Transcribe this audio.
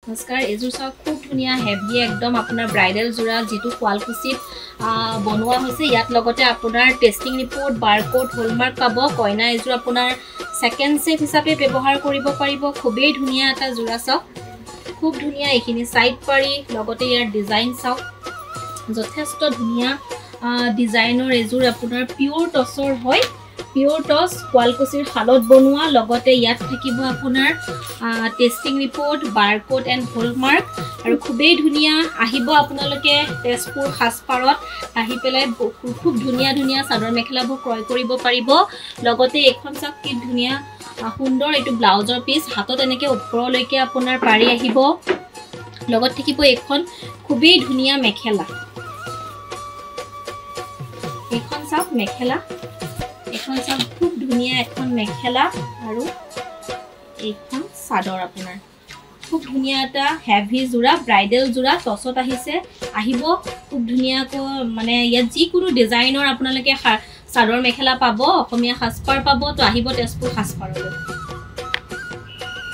নমস্কাৰ এজোৰ চাওক খুব ধুনীয়া হেভি একদম আপোনাৰ ব্ৰাইডাল জোৰা যেটো কোৱালকুছিত বনোৱা হৈছে ইয়াত লগতে আপোনাৰ টেষ্টিং ৰিপোৰ্ট বাৰকোড হলমাৰ্ক পাব কইনা এজোৰ আপোনাৰ সেকেন্ড সেট হিচাপে ব্যৱহাৰ কৰিব পাৰিব খুবেই ধুনীয়া এটা জোৰা চাওক খুব ধুনীয়া এইখিনি সাইড পাৰি লগতে ইয়াৰ ডিজাইন চাওক যথেষ্ট ধুনীয়া ডিজাইনৰ এজোৰ আপোনাৰ পিওৰ টছৰ হয় পিওৰ টস কোয়ালকুছিৰ হালত বনোৱা লগতে ইয়াত থাকিব আপোনাৰ testing report barcode and hallmark আৰু খুবেই ধুনীয়া আহিব আপোনালোকে তেজপুৰ হাসপাৰত আহি পেলাই খুব ধুনীয়া ধুনীয়া চাদৰ মেখেলাবোৰ ক্ৰয় কৰিব পাৰিব লগতে এখন চাওক কি ধুনীয়া সুন্দৰ এটো ব্লাউজৰ পিস হাতত এনেকে ওপৰলৈকে আপোনাৰ পাৰি আহিব লগত থাকিব এখন খুবেই ধুনীয়া মেখেলা এখন চাওক মেখেলা এখন চাওক খুব ধুনীয়া এখন মেখেলা আৰু এখন চাদৰ আপোনাৰ খুব ধুনীয়া এটা হেভি জোৰা ব্ৰাইডাল জোৰা টছত আহিব খুব ধুনীয়াকৈ মানে ইয়াত যিকোনো ডিজাইনৰ আপোনালোকে চাদৰ মেখেলা পাব অসমীয়া হাসপাৰ পাব তো আহিব তেজপুৰ হাসপাৰলৈ